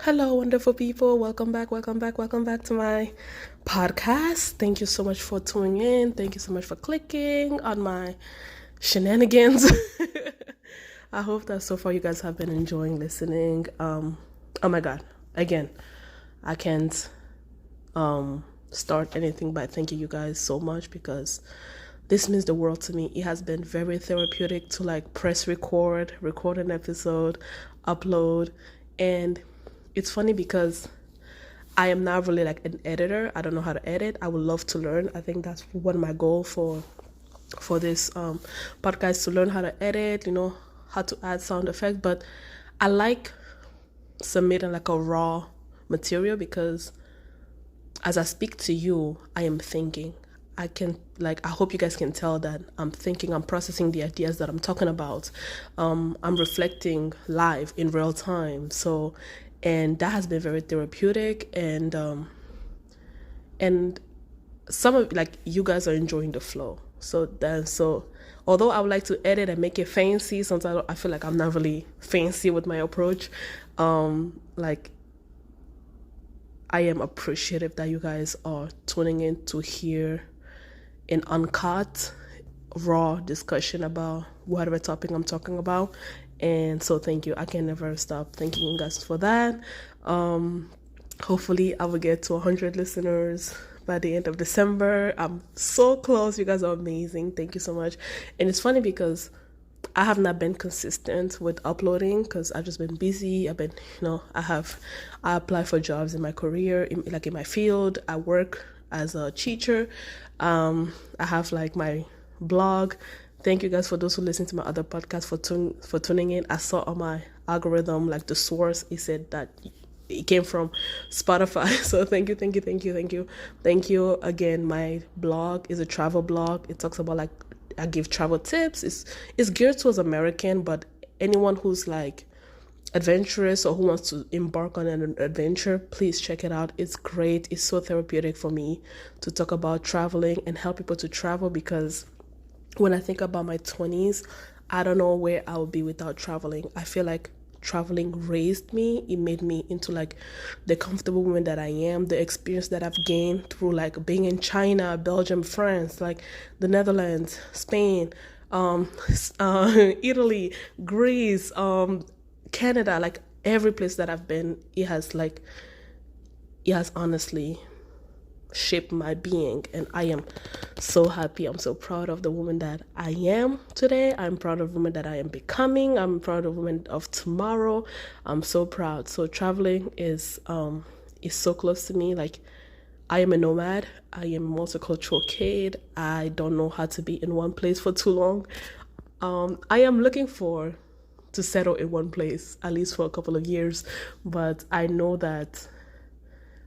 Hello, wonderful people. Welcome back to my podcast. Thank you so much for tuning in. Thank you so much for clicking on my shenanigans. I hope that so far you guys have been enjoying listening. Oh my God. Again, I can't start anything by thanking you guys so much because this means the world to me. It has been very therapeutic to press record an episode, upload, and it's funny because I am not really an editor. I don't know how to edit. I would love to learn. I think that's one of my goals for this podcast, to learn how to edit, how to add sound effects. But I like submitting a raw material because as I speak to you, I am thinking. I hope you guys can tell that I'm thinking, I'm processing the ideas that I'm talking about. I'm reflecting live in real time. And that has been very therapeutic, and some of you guys are enjoying the flow. So although I would like to edit and make it fancy, sometimes I feel like I'm not really fancy with my approach. I am appreciative that you guys are tuning in to hear an uncut, raw discussion about whatever topic I'm talking about. And so thank you. I can never stop thanking you guys for that. Hopefully I will get to 100 listeners by the end of December. I'm so close. You guys are amazing. Thank you so much. And it's funny because I have not been consistent with uploading because I've just been busy. I've been, I apply for jobs in my career, in my field. I work as a teacher. I have my blog. Thank you guys for those who listen to my other podcasts for tuning in. I saw on my algorithm, the source, it said that it came from Spotify. So thank you again. My blog is a travel blog. It talks about I give travel tips. It's geared towards American, but anyone who's adventurous or who wants to embark on an adventure, please check it out. It's great. It's so therapeutic for me to talk about traveling and help people to travel, because when I think about my 20s, I don't know where I would be without traveling. I feel like traveling raised me. It made me into the comfortable woman that I am. The experience that I've gained through being in China, Belgium, France, the Netherlands, Spain, Italy, Greece, Canada, every place that I've been, it has honestly shaped my being, and I am so happy. I'm so proud of the woman that I am today. I'm proud of the woman that I am becoming. I'm proud of the woman of tomorrow. I'm so proud. So traveling is so close to me. I am a nomad. I am a multicultural kid. I don't know how to be in one place for too long. I am looking to settle in one place, at least for a couple of years, but I know that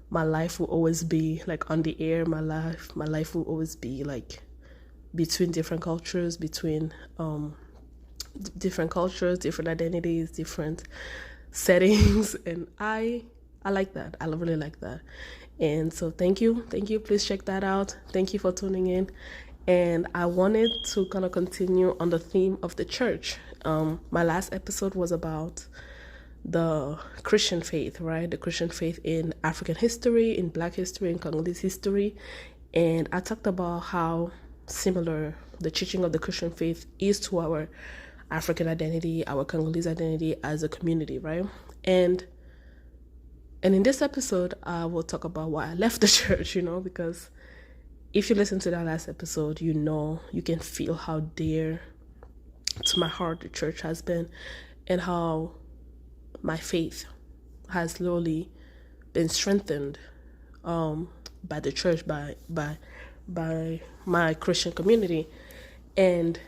my life will always be on the air. My life will always be between different cultures, between different identities, different settings, and I like that. I really like that. And so thank you. Please check that out. Thank you for tuning in. And I wanted to kind of continue on the theme of the church. My last episode was about the Christian faith, right? The Christian faith in African history, in Black history, in Congolese history. And I talked about how similar the teaching of the Christian faith is to our African identity, our Congolese identity as a community, right? And in this episode, I will talk about why I left the church, because if you listen to that last episode, you can feel how dear to my heart the church has been, and how my faith has slowly been strengthened by the church, by my Christian community. And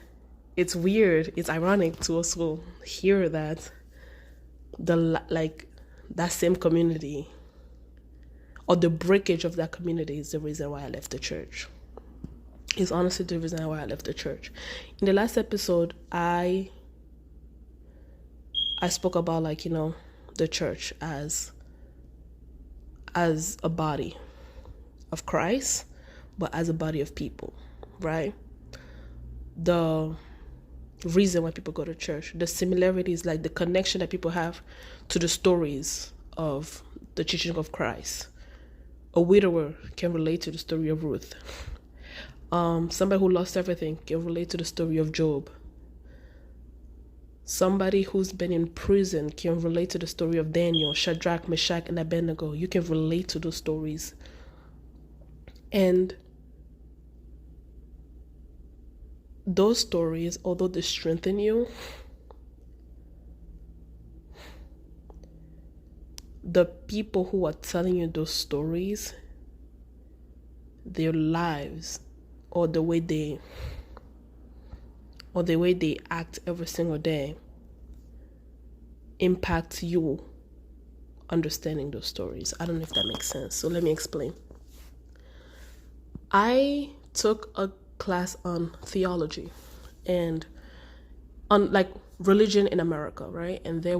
it's weird, it's ironic to also hear that that same community, or the breakage of that community, is the reason why I left the church. It's honestly the reason why I left the church. In the last episode, I spoke about the church as a body of Christ, but as a body of people, right? The reason why people go to church, the similarities, the connection that people have to the stories of the teaching of Christ. A widower can relate to the story of Ruth. Somebody who lost everything can relate to the story of Job. Somebody who's been in prison can relate to the story of Daniel, Shadrach, Meshach, and Abednego. You can relate to those stories. And those stories, although they strengthen you, the people who are telling you those stories, their lives, or the way they act every single day impact you understanding those stories. I don't know if that makes sense. So let me explain. I took a class on theology and on like religion in America, right? And there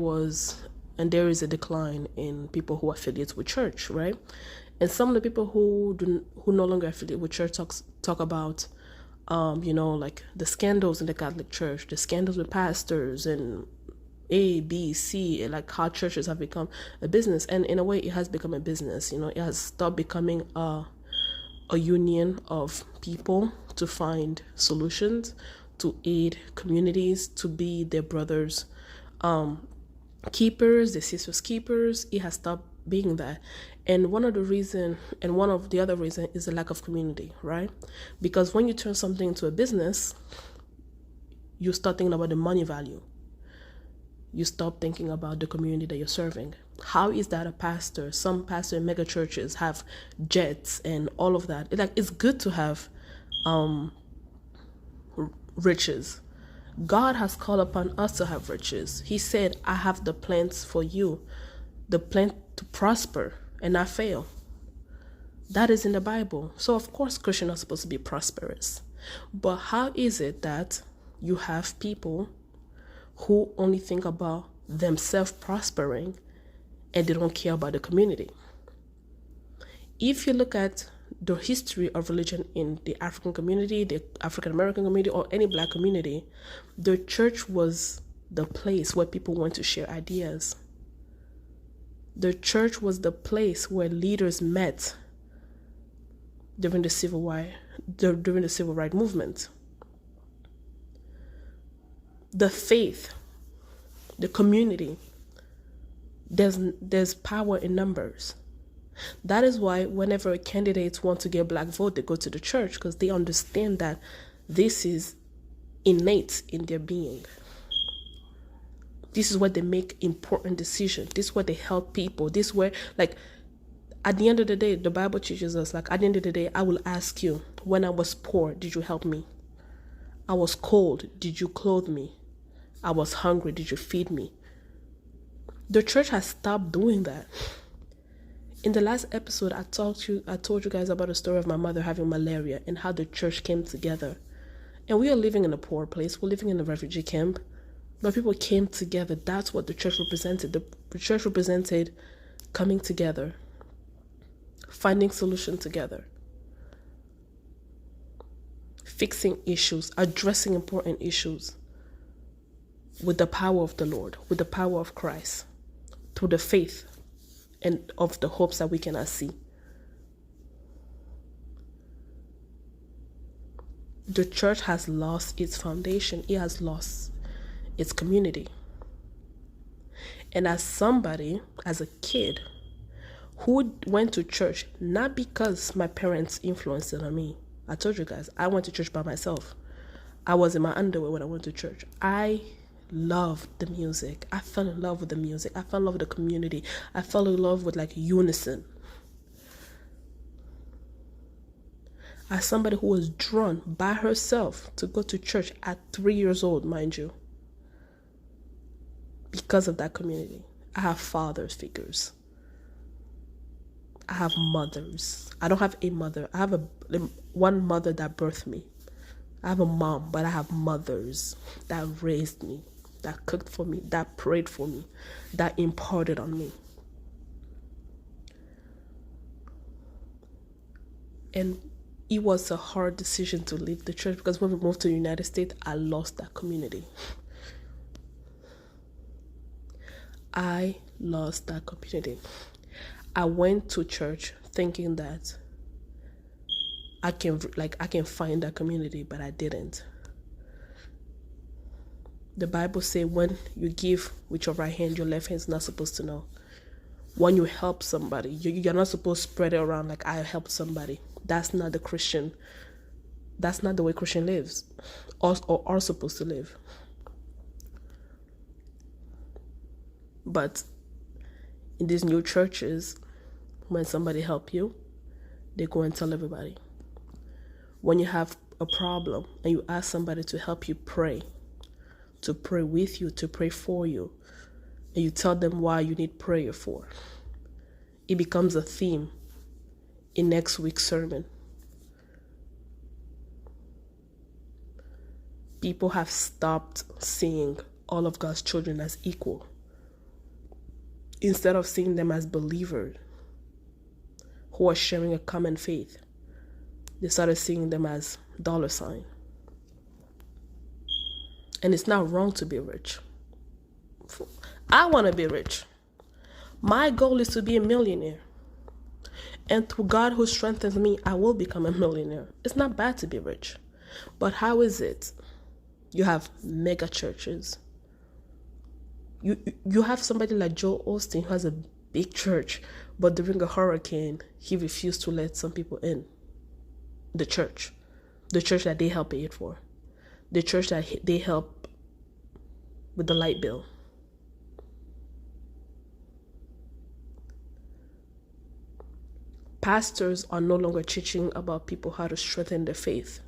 is a decline in people who affiliate with church, right? And some of the people who no longer affiliate with church talk about like the scandals in the Catholic Church, the scandals with pastors and A, B, C, like how churches have become a business. And in a way, it has become a business. It has stopped becoming a union of people to find solutions, to aid communities, to be their brothers' keepers, their sisters' keepers. It has stopped being that. And one of the other reason is the lack of community, right? Because when you turn something into a business, you start thinking about the money value. You stop thinking about the community that you're serving. How is that a pastor? Some pastors in mega churches have jets and all of that. It's good to have riches. God has called upon us to have riches. He said, I have the plans for you, the plan to prosper and not fail. That is in the Bible. So of course Christians are supposed to be prosperous. But how is it that you have people who only think about themselves prospering and they don't care about the community? If you look at the history of religion in the African community, the African American community, or any Black community, the church was the place where people went to share ideas. The church was the place where leaders met during the civil rights movement. The faith, the community, there's power in numbers. That is why whenever candidates want to get Black vote, they go to the church, because they understand that this is innate in their being. This is where they make important decisions. This is where they help people. This is where, at the end of the day, the Bible teaches us, at the end of the day, I will ask you, when I was poor, did you help me? I was cold, did you clothe me? I was hungry, did you feed me? The church has stopped doing that. In the last episode, I told you guys about the story of my mother having malaria and how the church came together. And we are living in a poor place. We're living in a refugee camp. But people came together. That's what the church represented. The church represented coming together, finding solutions together, fixing issues, addressing important issues with the power of the Lord, with the power of Christ, through the faith and of the hopes that we cannot see. The church has lost its foundation. It has lost its community. And as a kid who went to church, not because my parents influenced it on me. I told you guys, I went to church by myself. I was in my underwear when I went to church. I loved the music. I fell in love with the music. I fell in love with the community. I fell in love with unison. As somebody who was drawn by herself to go to church at 3 years old, mind you, because of that community. I have father figures. I have mothers. I don't have a mother. I have one mother that birthed me. I have a mom, but I have mothers that raised me, that cooked for me, that prayed for me, that imparted on me. And it was a hard decision to leave the church, because when we moved to the United States, I lost that community. I lost that community. I went to church thinking that I can find that community, but I didn't. The Bible says when you give with your right hand, your left hand is not supposed to know. When you help somebody, you're not supposed to spread it around like I helped somebody. That's not the Christian. That's not the way Christian lives, or are supposed to live. But in these new churches, when somebody help you, they go and tell everybody. When you have a problem and you ask somebody to help you pray, to pray with you, to pray for you, and you tell them why you need prayer for, it becomes a theme in next week's sermon. People have stopped seeing all of God's children as equal. Instead of seeing them as believers who are sharing a common faith, they started seeing them as dollar sign. And it's not wrong to be rich. I want to be rich. My goal is to be a millionaire. And through God who strengthens me, I will become a millionaire. It's not bad to be rich. But how is it? You have mega churches. You have somebody like Joel Osteen who has a big church, but during a hurricane, he refused to let some people in the church that they help pay it for, the church that they help with the light bill. Pastors are no longer teaching about people how to strengthen their faith.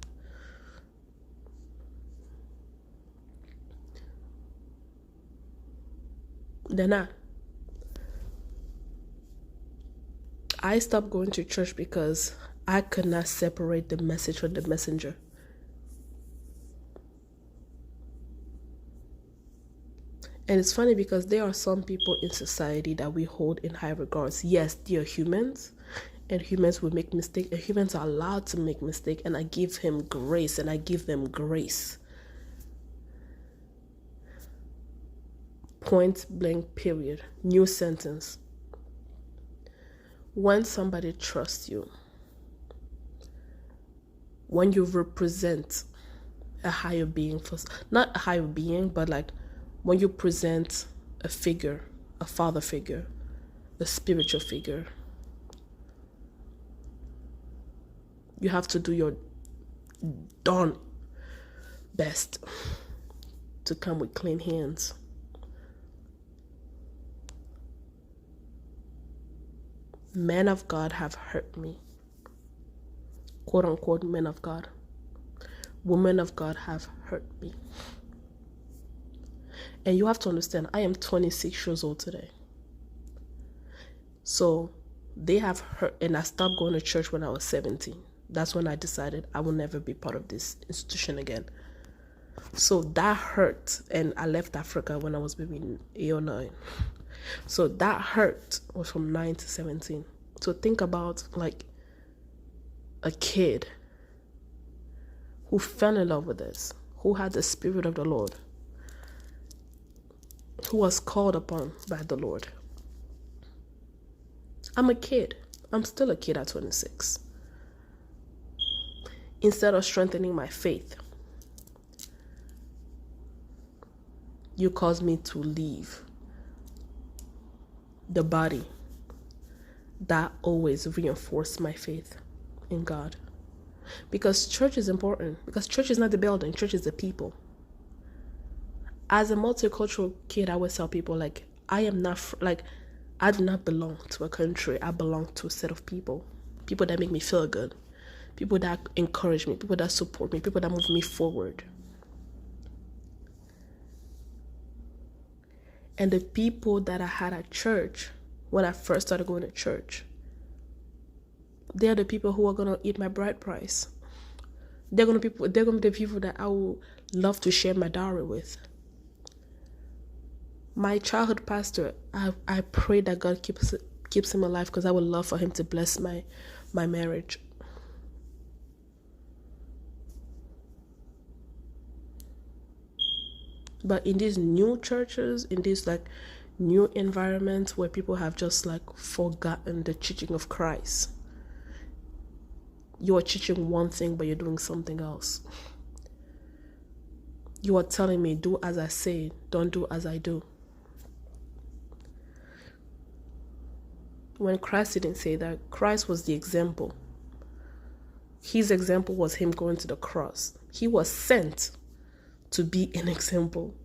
They're not. I stopped going to church because I could not separate the message from the messenger. And it's funny because there are some people in society that we hold in high regards. Yes, they are humans, and humans will make mistakes, and humans are allowed to make mistakes, and I give him grace, and I give them grace. Point blank, period. New sentence. When somebody trusts you, when you represent a higher being, not a higher being, but like when you present a figure, a father figure, a spiritual figure, you have to do your darn best to come with clean hands. Men of God have hurt me. Quote unquote, men of God. Women of God have hurt me. And you have to understand, I am 26 years old today. So they have hurt, and I stopped going to church when I was 17. That's when I decided I will never be part of this institution again. So that hurt, and I left Africa when I was maybe 8 or 9. So that hurt was from 9 to 17. So think about like a kid who fell in love with this, who had the Spirit of the Lord, who was called upon by the Lord. I'm a kid. I'm still a kid at 26. Instead of strengthening my faith, you caused me to leave the body that always reinforced my faith in God. Because church is important. Because church is not the building. Church is the people. As a multicultural kid, I always tell people, like, I am not, I do not belong to a country. I belong to a set of people. People that make me feel good. People that encourage me. People that support me. People that move me forward. And the people that I had at church, when I first started going to church, they're the people who are going to eat my bride price. They're going to be the people that I will love to share my dowry with. My childhood pastor, I pray that God keeps him alive, because I would love for him to bless my marriage. But in these new churches, in these like new environments where people have just like forgotten the teaching of Christ. You are teaching one thing, but you're doing something else. You are telling me, do as I say, don't do as I do. When Christ didn't say that, Christ was the example. His example was him going to the cross. He was sent to be an example.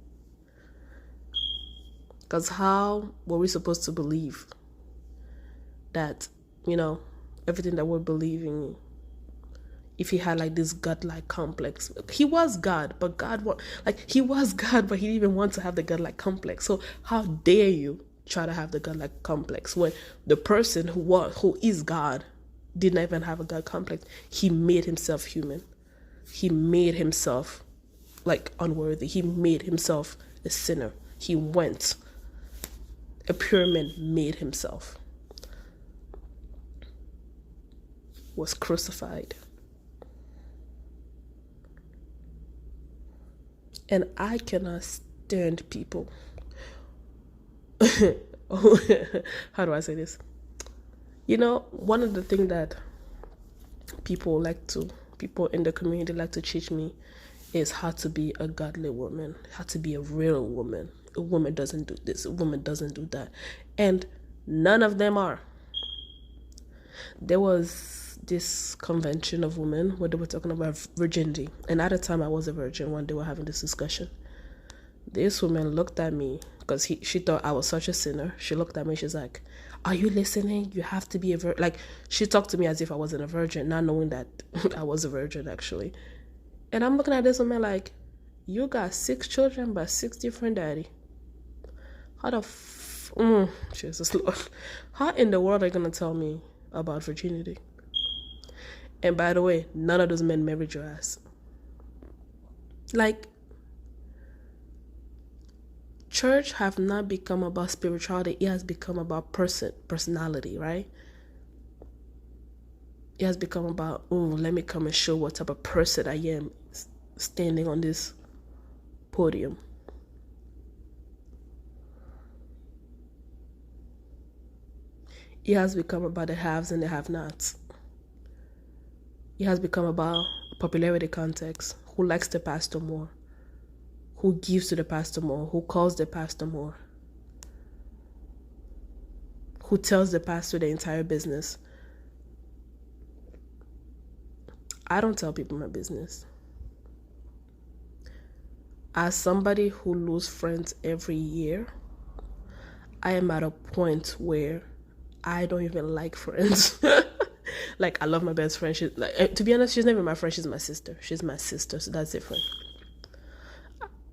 Because how were we supposed to believe that, everything that we're believing, if he had like this godlike complex? He was God, but he was God, but he didn't even want to have the godlike complex. So how dare you try to have the godlike complex when the person who is God did not even have a God complex? He made himself human. He made himself like unworthy. He made himself a sinner. He went. A pure man made himself. Was crucified. And I cannot stand people. How do I say this? One of the things that people in the community like to teach me is how to be a godly woman, how to be a real woman. A woman doesn't do this, a woman doesn't do that. And none of them are. There was this convention of women where they were talking about virginity. And at the time I was a virgin when they were having this discussion. This woman looked at me because she thought I was such a sinner. She looked at me, she's like, are you listening? You have to be a virgin. Like, she talked to me as if I wasn't a virgin, not knowing that I was a virgin actually. And I'm looking at this woman like, you got 6 children by 6 different daddy. How the Jesus Lord. How in the world are you going to tell me about virginity? And by the way, none of those men married your ass. Like, church have not become about spirituality. It has become about personality, right? It has become about, let me come and show what type of person I am standing on this podium. It has become about the haves and the have-nots. It has become about popularity context. Who likes the pastor more? Who gives to the pastor more? Who calls the pastor more? Who tells the pastor the entire business? I don't tell people my business. As somebody who loses friends every year, I am at a point where I don't even like friends. Like, I love my best friend. To be honest, she's not even my friend. She's my sister. She's my sister, so that's different.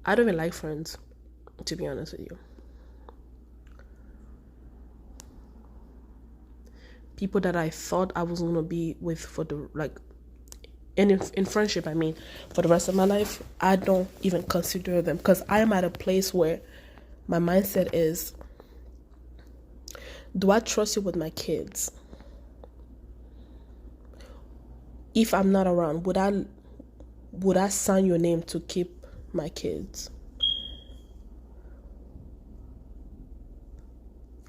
I don't even like friends, to be honest with you. People that I thought I was going to be with for the, and in friendship, I mean, for the rest of my life, I don't even consider them, because I am at a place where my mindset is, do I trust you with my kids? If I'm not around, would I sign your name to keep my kids?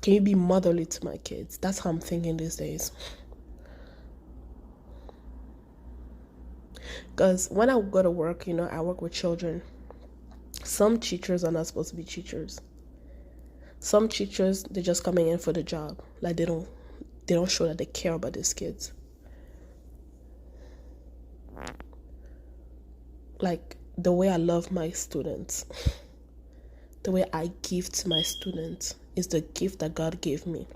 Can you be motherly to my kids? That's how I'm thinking these days. Because when I go to work, I work with children. Some teachers are not supposed to be teachers. Some teachers, they're just coming in for the job. Like, they don't show that they care about these kids. Like, the way I love my students, the way I give to my students is the gift that God gave me.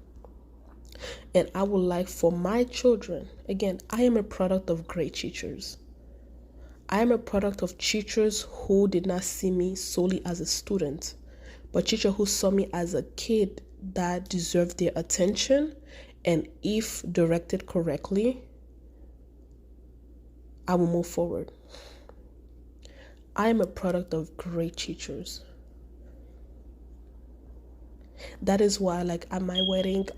And I would like for my children, again, I am a product of great teachers. I am a product of teachers who did not see me solely as a student, but teachers who saw me as a kid that deserved their attention, and if directed correctly, I will move forward. I am a product of great teachers. That is why, at my wedding,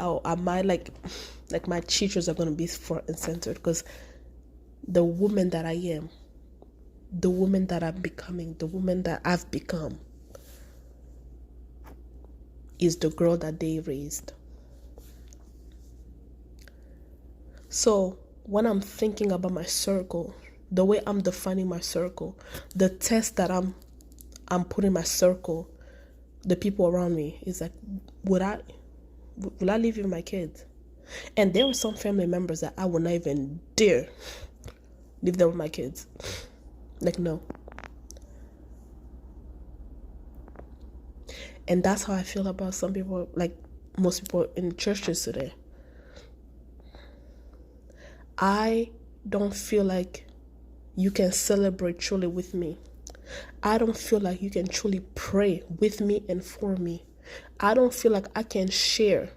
my teachers are going to be front and center, because the woman that I am, the woman that I'm becoming, the woman that I've become, is the girl that they raised. So when I'm thinking about my circle, the way I'm defining my circle, the test that I'm putting my circle, the people around me, is like, will I live with my kids? And there were some family members that I would not even dare leave them with my kids. Like, no. And that's how I feel about some people, like most people in churches today. I don't feel like you can celebrate truly with me. I don't feel like you can truly pray with me and for me. I don't feel like I can share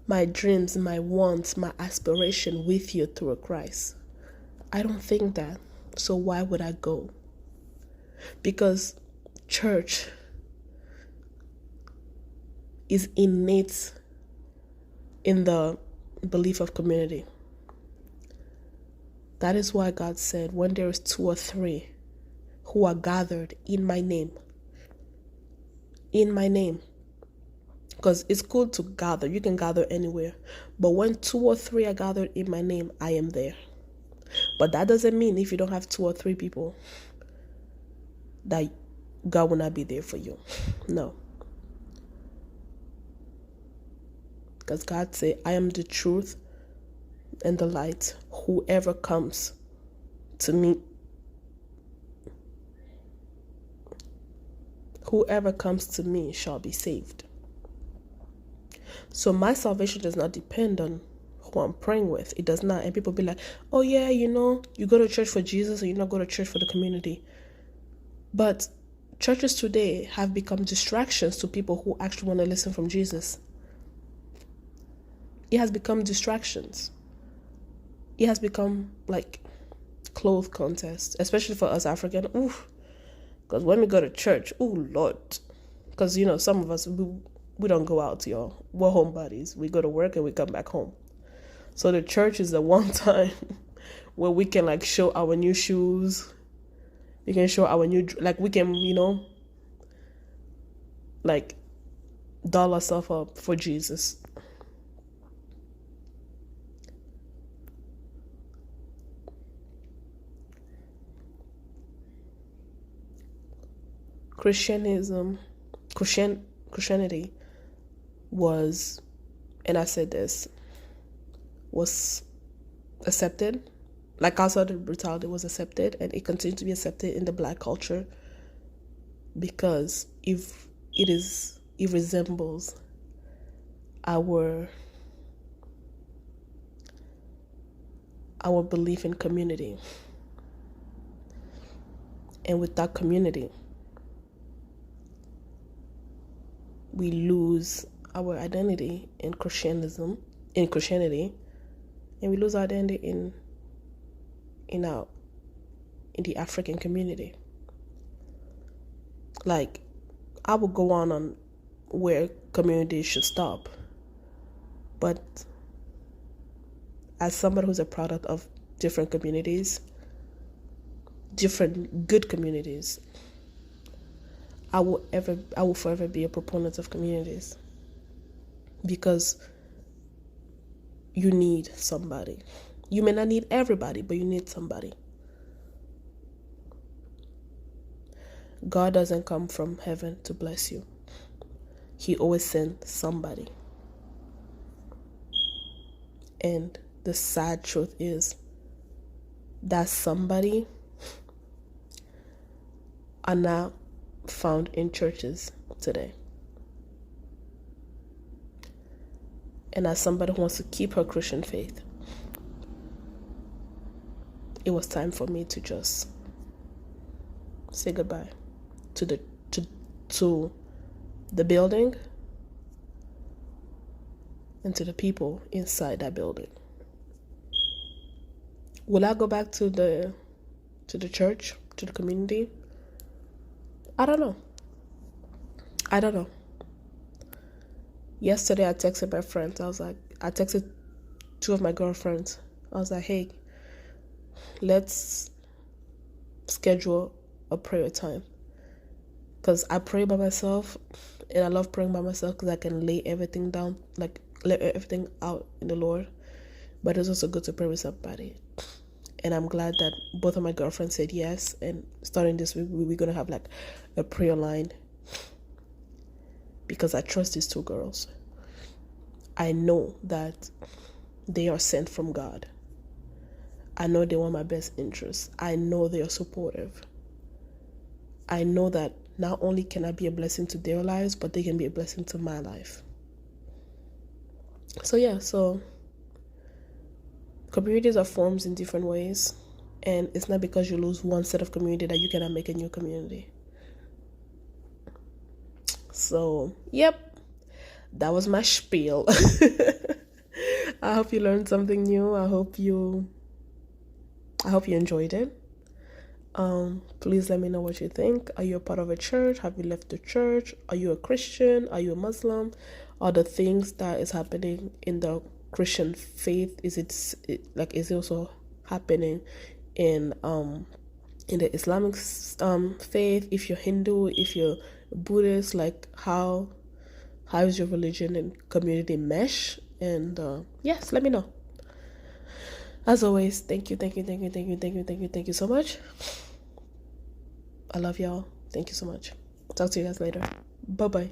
my dreams, my wants, my aspiration with you through Christ. I don't think that. So why would I go? Because church is innate in the belief of community. That is why God said, when there is 2 or 3 who are gathered in my name. Because it's cool to gather. You can gather anywhere. But when 2 or 3 are gathered in my name, I am there. But that doesn't mean if you don't have 2 or 3 people, that God will not be there for you. No. Because God said, I am the truth and the light. Whoever comes to me shall be saved. So my salvation does not depend on who I'm praying with. It does not. And people be like, oh yeah, you go to church for Jesus and you not go to church for the community. But churches today have become distractions to people who actually want to listen from Jesus. It has become distractions. It has become like clothes contest, especially for us African. Because when we go to church, Lord. Because, some of us, we don't go out, y'all. We're homebodies. We go to work and we come back home. So the church is the one time where we can, show our new shoes. We can show our new, we can, doll ourselves up for Jesus. Christianity was, and I said this, was accepted. Outside of brutality was accepted, and it continues to be accepted in the Black culture because it resembles our belief in community. And with that community, we lose our identity in Christianity, and we lose our identity in the African community. I will go on where communities should stop, but as somebody who's a product of different communities, different good communities, I will forever be a proponent of communities, because you need somebody. You may not need everybody, but you need somebody. God doesn't come from heaven to bless you. He always sends somebody. And the sad truth is that somebody are not found in churches today. And as somebody who wants to keep her Christian faith, it was time for me to just say goodbye to the building and to the people inside that building. Will I go back to the church, to the community? I don't know. Yesterday I texted my friends. I texted 2 of my girlfriends. I was like, hey, let's schedule a prayer time. because I pray by myself, and I love praying by myself because I can lay everything down, like let everything out in the Lord. But it's also good to pray with somebody. And I'm glad that both of my girlfriends said yes. And starting this week, we're gonna have like a prayer line, because I trust these two girls. I know that they are sent from God. I know they want my best interests. I know they are supportive. I know that not only can I be a blessing to their lives, but they can be a blessing to my life. So yeah, so communities are formed in different ways, and it's not because you lose one set of community that you cannot make a new community. So, yep, that was my spiel. I hope you learned something new. I hope you enjoyed it. Please let me know what you think. Are you a part of a church? Have you left the church? Are you a Christian? Are you a Muslim? Are the things that is happening in the Christian faith, is it also happening in the Islamic faith? If you're Hindu, if you're Buddhist, like how is your religion and community mesh? And yes, let me know. As always, thank you so much. I love y'all. Thank you so much. Talk to you guys later. Bye bye.